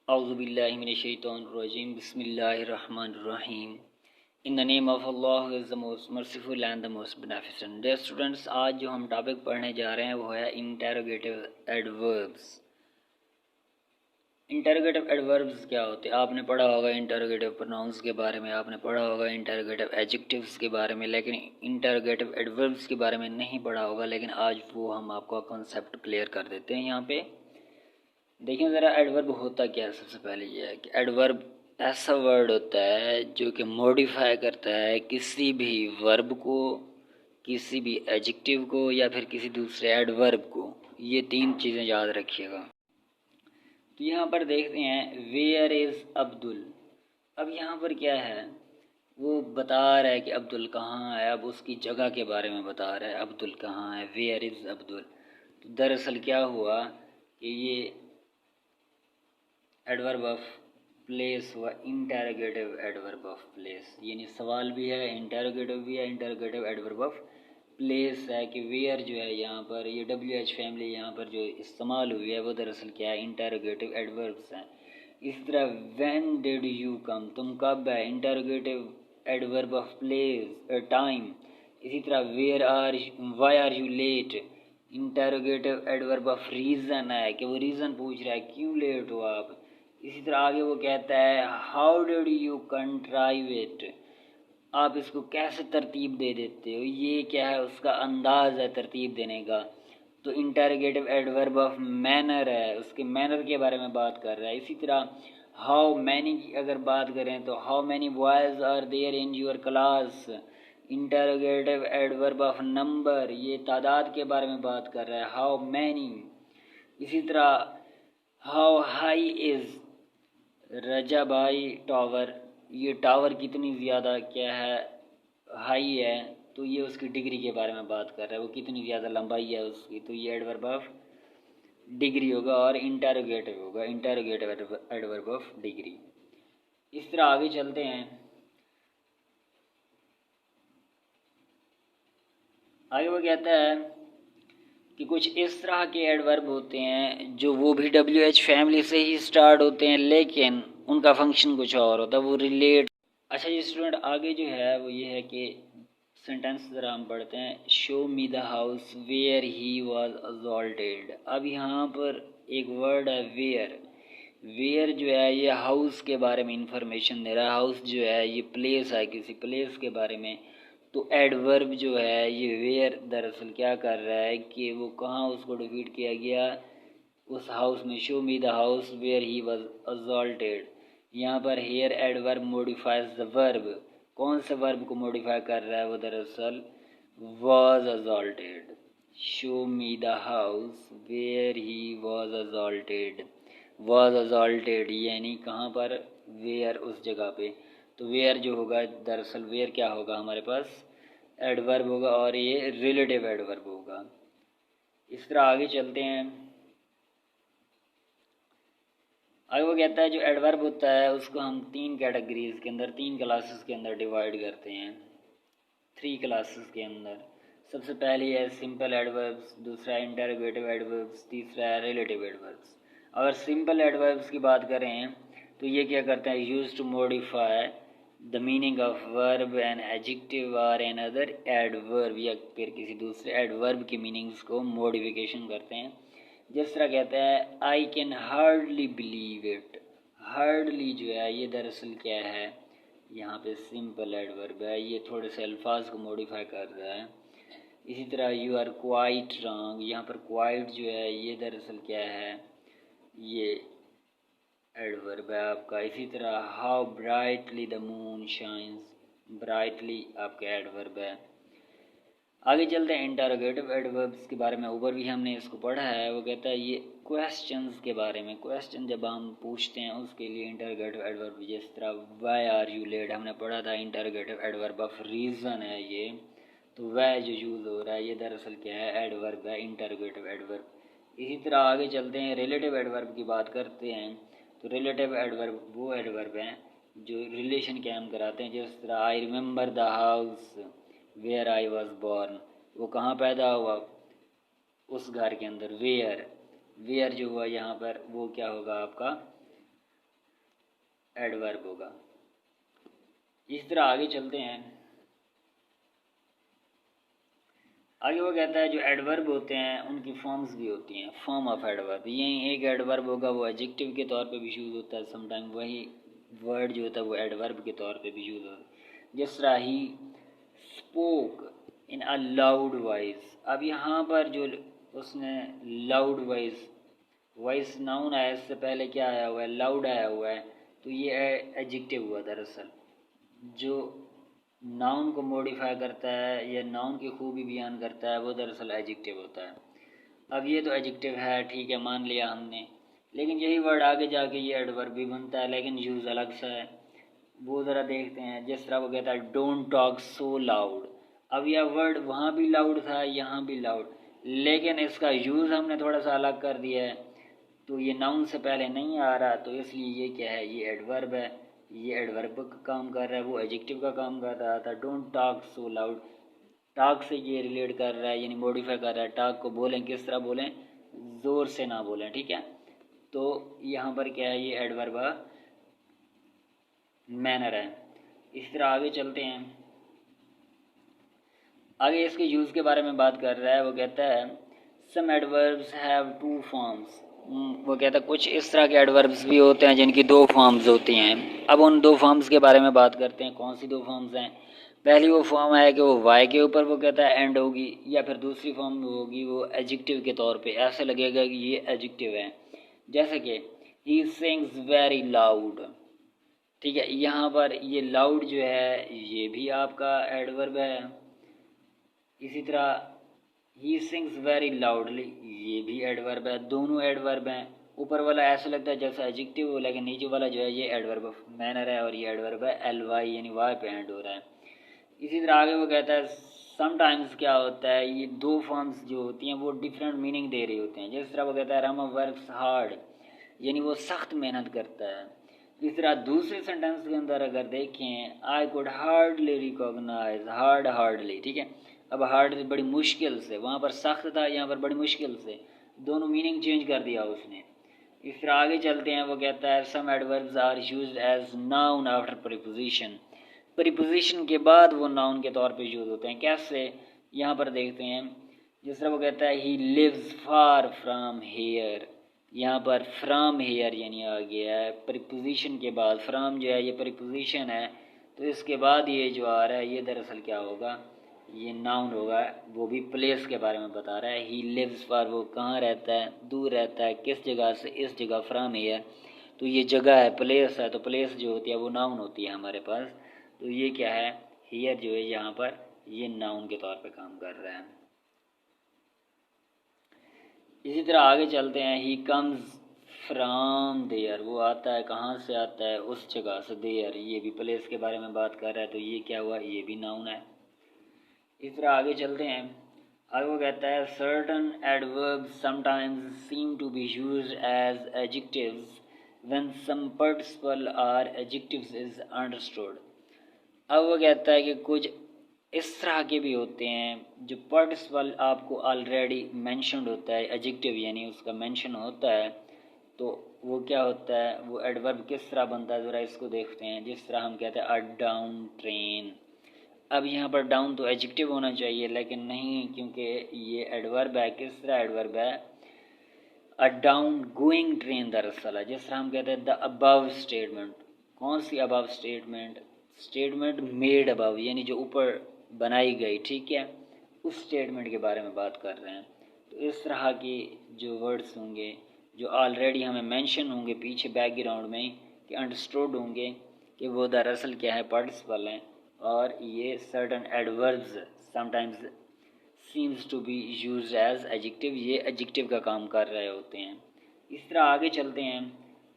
Auzubillahi minash-shaytanir-rajim. Bismillahir-rahmanir-rahim. In the name of Allah who is the most merciful and the most beneficent. Dear students, आज जो हम topic पढ़ने जा रहे हैं वो है इंटेरोगेटिव एडवर्ब्स। इंटेरोगेटिव एडवर्ब्स क्या होते हैं? आपने पढ़ा होगा इंटेरोगेटिव प्रोनाउंस के बारे में, आपने पढ़ा होगा इंटेरोगेटिव एडजेक्टिव्स के बारे में, लेकिन इंटेरोगेटिव एडवर्ब्स के बारे में नहीं पढ़ा होगा। लेकिन आज वो हम आपको कॉन्सेप्ट क्लियर कर देते हैं। यहाँ पे देखिए ज़रा, एडवर्ब होता क्या है। सबसे पहले ये है कि एडवर्ब ऐसा वर्ड होता है जो कि मॉडिफाई करता है किसी भी वर्ब को, किसी भी एडजेक्टिव को या फिर किसी दूसरे एडवर्ब को। ये तीन चीज़ें याद रखिएगा। तो यहाँ पर देखते हैं वेयर इज़ अब्दुल। अब यहाँ पर क्या है, वो बता रहा है कि अब्दुल कहाँ है। अब उसकी जगह के बारे में बता रहा है, अब्दुल कहाँ है, वेयर इज़ अब्दुल। तो दरअसल क्या हुआ कि ये एडवर्ब ऑफ प्लेस हुआ इंटेरोगेटिव एडवर्ब ऑफ प्लेस, यानी सवाल भी है, इंटेरोगेटिव भी है। इंटेरोगेटिव एडवर्ब ऑफ प्लेस है कि वेयर जो है यहाँ पर, ये WH फैमिली यहाँ पर जो इस्तेमाल हुई है वो दरअसल क्या है, इंटेरोगेटिव एडवर्ब्स हैं। इस तरह व्हेन डिड यू कम, तुम कब है, interrogative adverb of place time. इसी तरह where are, why are you late, interrogative adverb of reason है कि वो रीज़न पूछ रहा है क्यों लेट हो आप। इसी तरह आगे वो कहता है हाउ डिड यू कंट्राइव इट, आप इसको कैसे तरतीब दे देते हो। ये क्या है, उसका अंदाज़ है तरतीब देने का। तो इंटेरोगेटिव एडवर्ब ऑफ मैनर है, उसके मैनर के बारे में बात कर रहा है। इसी तरह हाउ मैनी की अगर बात करें तो how many boys are there in your class, interrogative adverb of number, ये तादाद के बारे में बात कर रहा है, हाउ मैनी। इसी तरह हाउ हाई इज़ रजाबाई टावर, ये टावर कितनी ज़्यादा क्या है, हाई है। तो ये उसकी डिग्री के बारे में बात कर रहा है, वो कितनी ज़्यादा लंबाई है उसकी। तो ये एडवर्ब ऑफ डिग्री होगा और इंटेरोगेटिव होगा, इंटेरोगेटिव एडवर्ब ऑफ डिग्री। इस तरह आगे चलते हैं। आगे वो कहता है कि कुछ इस तरह के एडवर्ब होते हैं जो वो भी WH फैमिली से ही स्टार्ट होते हैं, लेकिन उनका फंक्शन कुछ और होता है, वो रिलेट। अच्छा जी स्टूडेंट, आगे जो है वो ये है कि सेंटेंस ज़रा हम पढ़ते हैं। Show me the house where he was assaulted. अब यहाँ पर एक वर्ड है वेयर। वेयर जो है ये हाउस के बारे में इंफॉर्मेशन दे रहा है। हाउस जो है ये प्लेस है, किसी प्लेस के बारे में। तो एडवर्ब जो है ये वेयर दरअसल क्या कर रहा है कि वो कहाँ उसको डिफीट किया गया, उस हाउस में। Show me the house where he was assaulted. यहाँ पर here adverb modifies the verb. कौन से वर्ब को मॉडिफाई कर रहा है वो, दरअसल was assaulted. Show me the house where he was assaulted, was assaulted यानी कहाँ पर, वेयर, उस जगह पे। तो वेयर जो होगा दरअसल, वेयर क्या होगा हमारे पास, एडवर्ब होगा और ये रिलेटिव एडवर्ब होगा। इस तरह आगे चलते हैं। आगे वो कहता है जो एडवर्ब होता है उसको हम तीन कैटेगरीज के अंदर, तीन क्लासेस के अंदर डिवाइड करते हैं, थ्री क्लासेस के अंदर। सबसे पहली है सिंपल एडवर्ब्स, दूसरा है इंटेरोगेटिव एडवर्ब्स, तीसरा है रिलेटिव एडवर्ब्स। अगर सिंपल एडवर्ब्स की बात करें तो ये क्या करते हैं, use to modify the meaning of verb and adjective और एन अदर एडवर्ब, या फिर किसी दूसरे एडवर्ब की मीनिंग्स को मॉडिफिकेशन करते हैं। जिस तरह कहता है I can hardly believe it. Hardly जो है ये दरअसल क्या है, यहाँ पे सिंपल एडवर्ब है, ये थोड़े से अल्फाज को मॉडिफाई कर रहा है। इसी तरह यू आर क्वाइट रॉन्ग, यहाँ पर क्वाइट जो है ये दरअसल क्या है, ये एडवर्ब है आपका। इसी तरह how brightly the moon shines, brightly आपका एडवर्ब है। आगे चलते हैं इंटरोगेटिव एडवर्ब्स के बारे में। ऊपर भी हमने इसको पढ़ा है। वो कहता है ये क्वेश्चंस के बारे में, क्वेश्चन जब हम पूछते हैं उसके लिए इंटरोगेटिव एडवर्ब, जिस तरह वाई आर यू लेट हमने पढ़ा था, इंटरोगेटिव एडवर्ब ऑफ रीज़न है ये। तो वाई जो यूज़ हो रहा है ये दरअसल क्या है, एडवर्ब है, इंटरोगेटिव एडवर्ब। इसी तरह आगे चलते हैं, रिलेटिव एडवर्ब की बात करते हैं। तो रिलेटिव एडवर्ब वो एडवर्ब हैं जो रिलेशन कायम कराते हैं। जिस तरह I remember the house where I was born, वो कहाँ पैदा हुआ, उस घर के अंदर। वेयर, वेयर जो हुआ यहाँ पर वो क्या होगा आपका, एडवर्ब होगा। इस तरह आगे चलते हैं। आगे वो कहता है जो एडवर्ब होते हैं उनकी फॉर्म्स भी होती हैं, फॉर्म ऑफ एडवर्ब। यही एक एडवर्ब होगा वो एडजेक्टिव के तौर पे भी यूज़ होता है, समटाइम वही वर्ड जो होता है वो एडवर्ब के तौर पे भी यूज़ होता है। जिस तरह he spoke in a loud voice. अब यहाँ पर जो उसने लाउड वॉइस, वॉइस नाउन आया, इससे पहले क्या आया हुआ है, लाउड आया हुआ है, तो ये एडजेक्टिव हुआ दरअसल। जो नाउन को मॉडिफाई करता है या नाउन की खूबी बयान करता है वो दरअसल एडजेक्टिव होता है। अब ये तो एडजेक्टिव है, ठीक है, मान लिया हमने, लेकिन यही वर्ड आगे जाके ये एडवर्ब भी बनता है, लेकिन यूज़ अलग सा है। वो ज़रा देखते हैं। जिस तरह वो कहता है डोंट टॉक सो लाउड। अब यह वर्ड वहाँ भी लाउड था, यहाँ भी लाउड, लेकिन इसका यूज़ हमने थोड़ा सा अलग कर दिया है, तो ये नाउन से पहले नहीं आ रहा, तो इसलिए ये क्या है, ये एडवर्ब है। ये एडवर्ब का काम कर रहा है, वो एडजेक्टिव का काम कर रहा था। Don't talk so loud, talk से ये रिलेट कर रहा है, यानी मॉडिफाई कर रहा है। टॉक को बोलें, किस तरह बोलें, ज़ोर से ना बोलें, ठीक है। तो यहाँ पर क्या है, ये एडवर्ब मैनर है। इस तरह आगे चलते हैं। आगे इसके यूज़ के बारे में बात कर रहा है। वो कहता है some adverbs have two forms. वो कहता है कुछ इस तरह के एडवर्ब्स भी होते हैं जिनकी दो फॉर्म्स होती हैं। अब उन दो फॉर्म्स के बारे में बात करते हैं। कौन सी दो फॉर्म्स हैं? पहली वो फॉर्म है कि वो वाई के ऊपर वो कहता है एंड होगी, या फिर दूसरी फॉर्म होगी वो एडजेक्टिव के तौर पे, ऐसे लगेगा कि ये एडजेक्टिव है। जैसे कि ही सिंग्स वेरी लाउड, ठीक है, यहाँ पर ये लाउड जो है ये भी आपका एडवर्ब है। इसी तरह ही सिंग्स वेरी लाउडली, ये भी एडवर्ब है, दोनों एडवर्ब हैं। ऊपर वाला ऐसा लगता है जैसा एडजेक्टिव हो, लेकिन नीचे वाला जो है ये एडवर्ब मैनर है, और ये एडवर्ब है एल वाई, यानी वाई पे एंड हो रहा है। इसी तरह आगे वो कहता है समटाइम्स क्या होता है, ये दो फॉर्म्स जो होती हैं वो डिफरेंट मीनिंग दे रही होते हैं। जिस तरह वो कहता है रामा वर्क्स हार्ड, यानी वो सख्त मेहनत करता है। इस तरह दूसरे सेंटेंस के अंदर अगर देखें, I could hardly recognise, hardly, ठीक है। अब हार्ड बड़ी मुश्किल से, वहाँ पर सख्त था, यहाँ पर बड़ी मुश्किल से, दोनों मीनिंग चेंज कर दिया उसने। इस तरह आगे चलते हैं। वो कहता है some adverbs are used as noun after preposition. Preposition के बाद वो नाउन के तौर पे यूज़ होते हैं। कैसे, यहाँ पर देखते हैं। जिस तरह वो कहता है he lives far from here, यहाँ पर फ्राम हेयर यानी आ गया है प्रीपोजिशन के बाद। फ्राम जो है ये प्रीपोजिशन है, तो इसके बाद ये जो आ रहा है ये दरअसल क्या होगा, ये नाउन होगा। वो भी प्लेस के बारे में बता रहा है। ही लिव्स फार, वो कहाँ रहता है, दूर रहता है, किस जगह से, इस जगह, फ्राम हेयर, तो ये जगह है, प्लेस है, तो प्लेस जो होती है वो नाउन होती है हमारे पास। तो ये क्या है, हियर जो है यहाँ पर ये नाउन के तौर पे काम कर रहा है। इसी तरह आगे चलते हैं। ही कम्स फ्राम देयर, वो आता है, कहाँ से आता है, उस जगह से। देयर ये भी प्लेस के बारे में बात कर रहा है, तो ये क्या हुआ, ये भी नाउन है। इस तरह आगे चलते हैं। आगे वो कहता है certain adverbs sometimes seem to be used as adjectives when some participle are adjectives is understood. अब वो कहता है कि कुछ इस तरह के भी होते हैं जो पार्टिसिपल आपको ऑलरेडी मेंशन्ड होता है, एडजेक्टिव यानी उसका मेंशन होता है, तो वो क्या होता है, वो एडवर्ब किस तरह बनता है, ज़रा इसको देखते हैं। जिस तरह हम कहते हैं अ डाउन ट्रेन। अब यहाँ पर डाउन तो एडजेक्टिव होना चाहिए, लेकिन नहीं, क्योंकि ये एडवर्ब है। किस तरह एडवर्ब है, अ डाउन गोइंग ट्रेन दरअसल है। जिस तरह हम कहते हैं द अबव स्टेटमेंट। कौन सी above statement, statement made above, यानी जो ऊपर बनाई गई, ठीक है, उस स्टेटमेंट के बारे में बात कर रहे हैं। तो इस तरह के जो वर्ड्स होंगे जो ऑलरेडी हमें मेंशन होंगे पीछे बैकग्राउंड में, कि अंडरस्टूड होंगे कि वो दरअसल क्या है, पार्टिसिपल हैं, और ये certain adverbs sometimes seems to be use as adjective, ये एडजेक्टिव का काम कर रहे होते हैं। इस तरह आगे चलते हैं।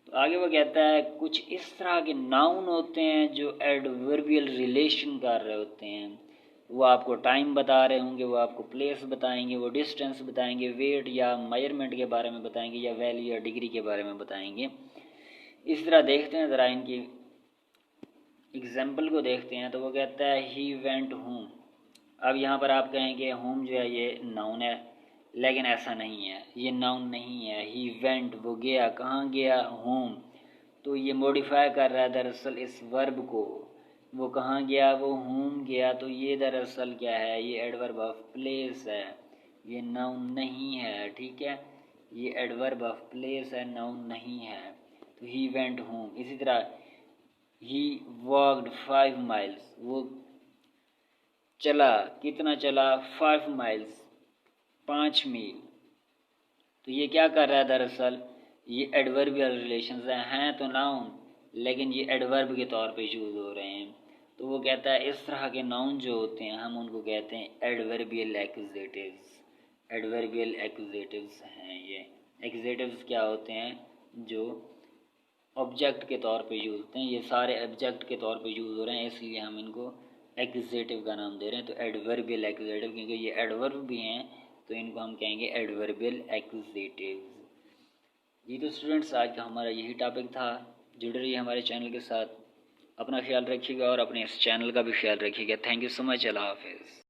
तो आगे वो कहता है कुछ इस तरह के नाउन होते हैं जो एडवर्बियल रिलेशन कर रहे होते हैं। वो आपको टाइम बता रहे होंगे, वो आपको प्लेस बताएंगे, वो डिस्टेंस बताएंगे, वेट या मेजरमेंट के बारे में बताएंगे, या वैल्यू या डिग्री के बारे में बताएंगे। इस तरह देखते हैं ज़रा इनकी एग्जाम्पल को देखते हैं। तो वो कहता है ही वेंट होम। अब यहाँ पर आप कहेंगे होम जो है ये नाउन है, लेकिन ऐसा नहीं है, ये नाउन नहीं है। ही वेंट, वो गया, कहाँ गया, होम, तो तो ये मॉडिफाई कर रहा है दरअसल इस वर्ब को। वो कहाँ गया, वो होम गया। तो ये दरअसल क्या है, ये एडवर्ब ऑफ प्लेस है, ये नाउन नहीं है। ठीक है, ये एडवर्ब ऑफ प्लेस है, नाउन नहीं है। तो ही वेंट होम। इसी तरह ही वॉकड 5 माइल्स, वो चला, कितना चला, 5 माइल्स, 5 मील। तो ये क्या कर रहा है दरअसल, ये एडवर्बियल रिलेशंस हैं तो नाउन, लेकिन ये एडवर्ब के तौर पे यूज़ हो रहे हैं। तो वो कहता है इस तरह के नाउन जो होते हैं हम उनको कहते हैं एडवर्बियल एक्यूजेटिव्स। एडवर्बियल एक्यूजेटिव्स हैं ये। एक्यूजेटिव्स क्या होते हैं, जो ऑब्जेक्ट के तौर पे यूज़ होते हैं। ये सारे ऑब्जेक्ट के तौर पे यूज़ हो रहे हैं, इसलिए हम इनको एक्यूजेटिव का नाम दे रहे हैं। तो एडवर्बियल एक्यूजेटिव, क्योंकि ये एडवर्ब भी हैं तो इनको हम कहेंगे एडवर्बियल एक्यूजेटिव्स। जी तो स्टूडेंट्स, आज का हमारा यही टॉपिक था। जुड़े रहिए हमारे चैनल के साथ, अपना ख्याल रखिएगा और अपने इस चैनल का भी ख्याल रखिएगा। Thank you so much. अल्लाह हाफिज़।